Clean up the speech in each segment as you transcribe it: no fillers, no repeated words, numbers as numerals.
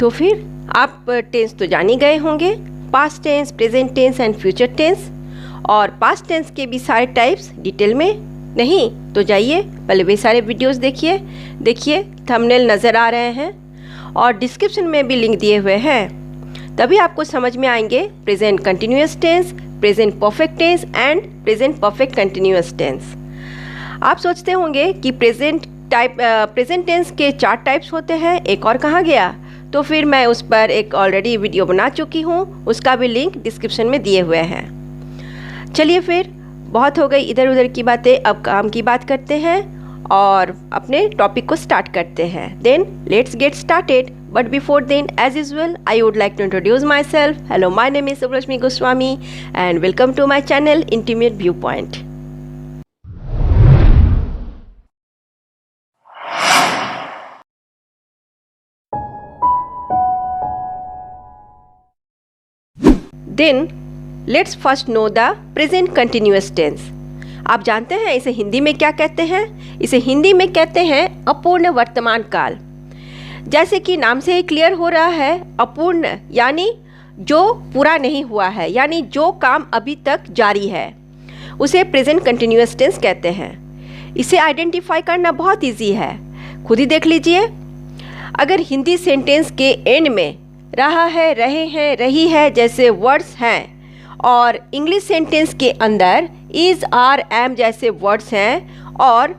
तो फिर आप टेंस तो जान ही गए होंगे, past tense, present tense and future tense. और पास्ट टेंस के भी सारे टाइप्स डिटेल में नहीं तो जाइए पहले वे सारे वीडियोस देखिए थंबनेल नज़र आ रहे हैं और डिस्क्रिप्शन में भी लिंक दिए हुए हैं, तभी आपको समझ में आएंगे present continuous tense, present perfect tense and present perfect continuous tense. आप सोचते होंगे कि प्रेजेंट टेंस के 4 टाइप्स होते हैं, एक और कहाँ गया? तो फिर मैं उस पर एक ऑलरेडी वीडियो बना चुकी हूँ, उसका भी लिंक डिस्क्रिप्शन में दिए हुए हैं। चलिए फिर बहुत हो गई इधर उधर की बातें, अब काम की बात करते हैं और अपने टॉपिक को स्टार्ट करते हैं। Then let's get started, but before then as usual I would like to introduce myself. Hello, my name is Subrashmi Goswami and welcome to my channel intimate view point. Then let's first know the present continuous tense। आप जानते हैं इसे हिंदी में क्या कहते हैं? इसे हिंदी में कहते हैं अपूर्ण वर्तमान काल। जैसे कि नाम से ही क्लियर हो रहा है, अपूर्ण यानी जो पूरा नहीं हुआ है, यानी जो काम अभी तक जारी है, उसे प्रेजेंट कंटिन्यूअस टेंस कहते हैं। इसे आइडेंटिफाई करना बहुत इजी है, खुद ही देख लीजिए। अगर हिंदी सेंटेंस के एंड में रहा है, रहे हैं, रही है जैसे वर्ड्स हैं और इंग्लिश सेंटेंस के अंदर इज, आर, एम जैसे वर्ड्स हैं और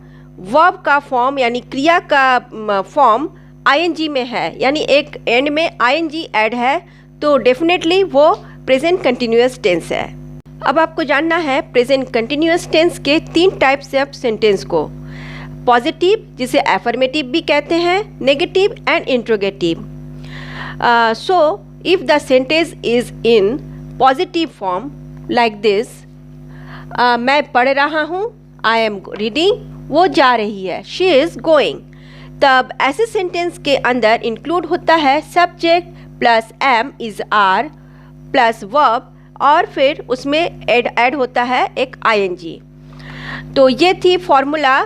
वर्ब का फॉर्म यानी क्रिया का फॉर्म आईएनजी में है, यानी एक एंड में आईएनजी ऐड है, तो डेफिनेटली वो प्रेजेंट कंटिन्यूअस टेंस है। अब आपको जानना है प्रेजेंट कंटिन्यूअस टेंस के 3 टाइप्स ऑफ सेंटेंस को। पॉजिटिव, जिसे एफर्मेटिव भी कहते हैं, negative and interrogative. So if the sentence is in positive form like this, मैं पढ़ रहा हूँ, I am reading, वो जा रही है, she is going, तब ऐसे सेंटेंस के अंदर इंक्लूड होता है subject plus am is are plus verb और फिर उसमें ऐड होता है एक आईएनजी। तो ये थी फॉर्मूला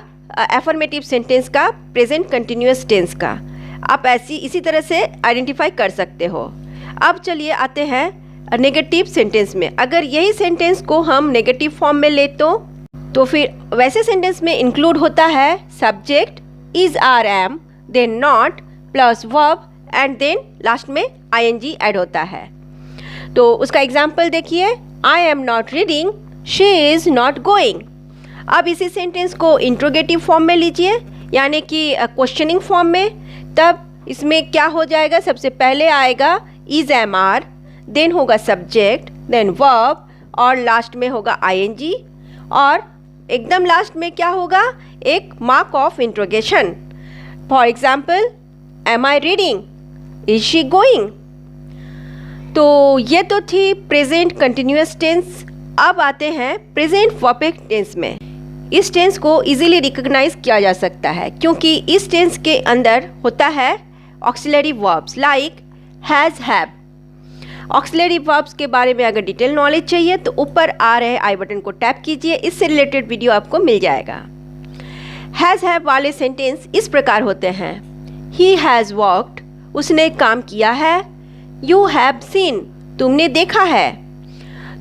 एफर्मेटिव सेंटेंस का, प्रेजेंट कंटिन्यूअस टेंस का। आप इसी तरह से आइडेंटिफाई कर सकते हो। अब चलिए आते हैं नेगेटिव सेंटेंस में। अगर यही सेंटेंस को हम नेगेटिव फॉर्म में ले तो फिर वैसे सेंटेंस में इंक्लूड होता है subject is, are, am, then not plus verb and then last में आईएनजी ऐड होता है। तो उसका एग्जाम्पल देखिए, I am not reading, she is not going. अब इसी सेंटेंस को इंट्रोगेटिव फॉर्म में लीजिए, यानी कि क्वेश्चनिंग फॉर्म में, तब इसमें क्या हो जाएगा? सबसे पहले आएगा इज, एम, आर, देन होगा सब्जेक्ट, देन वर्ब और लास्ट में होगा आईएनजी और एकदम लास्ट में क्या होगा? एक mark of interrogation. For example, am I reading, is she going. तो ये तो थी प्रेजेंट कंटिन्यूअस टेंस। अब आते हैं प्रेजेंट परफेक्ट टेंस में। इस टेंस को इजीली रिकॉग्नाइज किया जा सकता है क्योंकि इस टेंस के अंदर होता है auxiliary verbs like has, have. Auxiliary verbs के बारे में अगर डिटेल नॉलेज चाहिए तो ऊपर आ रहे आई बटन को टैप कीजिए, इससे रिलेटेड वीडियो आपको मिल जाएगा। हैज़, हैव वाले सेंटेंस इस प्रकार होते हैं, ही हैज़ वर्कड, उसने काम किया है, यू हैव सीन, तुमने देखा है।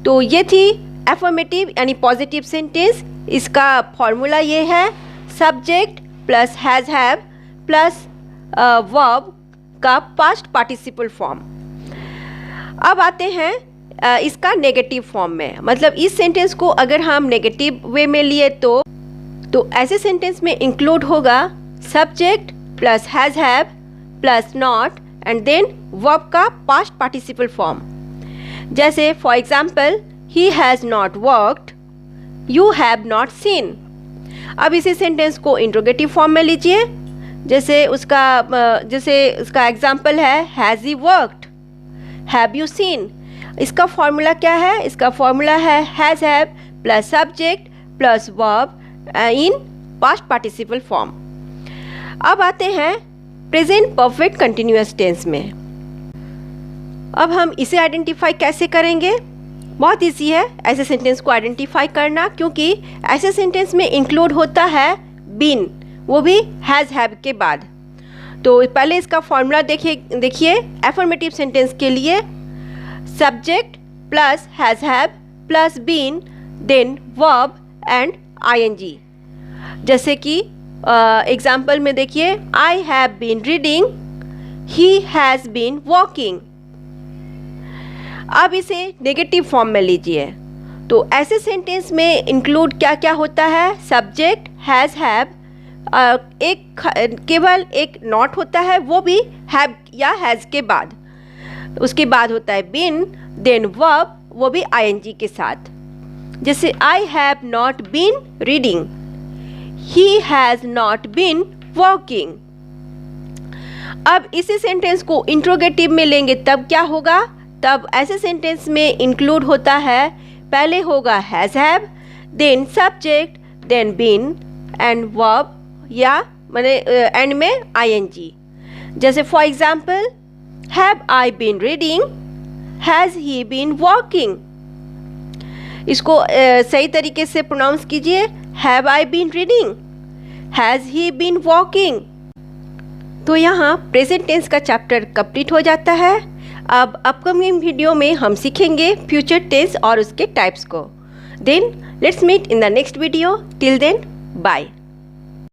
तो ये थी एफर्मेटिव यानी पॉजिटिव सेंटेंस। इसका फॉर्मूला ये है subject plus has, have plus verb का पास्ट पार्टिसिपल फॉर्म। अब आते हैं इसका नेगेटिव फॉर्म में, मतलब इस सेंटेंस को अगर हम नेगेटिव वे में लिए तो ऐसे सेंटेंस में इंक्लूड होगा subject plus has, have plus not and then verb का पास्ट पार्टिसिपल फॉर्म। जैसे for example, he has not worked, you have not seen. अब इसी सेंटेंस को इंट्रोगेटिव फॉर्म में लीजिए, जैसे उसका एग्जाम्पल है has he worked, have you seen. इसका फॉर्मूला क्या है? इसका फॉर्मूला है has, have plus subject plus verb in past participle form. अब आते हैं प्रेजेंट परफेक्ट कंटिन्यूअस टेंस में। अब हम इसे आइडेंटिफाई कैसे करेंगे? बहुत इजी है ऐसे सेंटेंस को आइडेंटिफाई करना, क्योंकि ऐसे सेंटेंस में इंक्लूड होता है बीन, वो भी हैज़, हैव के बाद। तो पहले इसका फॉर्मूला देखिए एफर्मेटिव सेंटेंस के लिए subject plus has have plus been then verb and I N G. जैसे कि एग्जाम्पल में देखिए, I have been reading, he has been walking. अब इसे नेगेटिव फॉर्म में लीजिए, तो ऐसे सेंटेंस में इंक्लूड क्या क्या होता है? सब्जेक्ट हैज़ हैव, केवल एक नॉट होता है, वो भी हैव या हैज़ के बाद। उसके बाद होता है बीन, देन वर्ब, वो भी आईएनजी के साथ। जैसे I have not been reading, he has not been walking. अब इसी सेंटेंस को इंट्रोगेटिव में लेंगे तब क्या होगा? तब ऐसे सेंटेंस में इंक्लूड होता है, पहले होगा has have, then subject, then been and verb, या माने एंड में आईएनजी। जैसे for example, have I been reading, has he been walking. इसको सही तरीके से प्रोनाउंस कीजिए, have I been reading, has he been walking. तो यहाँ प्रेजेंट टेंस का चैप्टर कंप्लीट हो जाता है। अब अपकमिंग वीडियो में हम सीखेंगे फ्यूचर टेंस और उसके टाइप्स को। Then let's meet in the next video. Till then bye.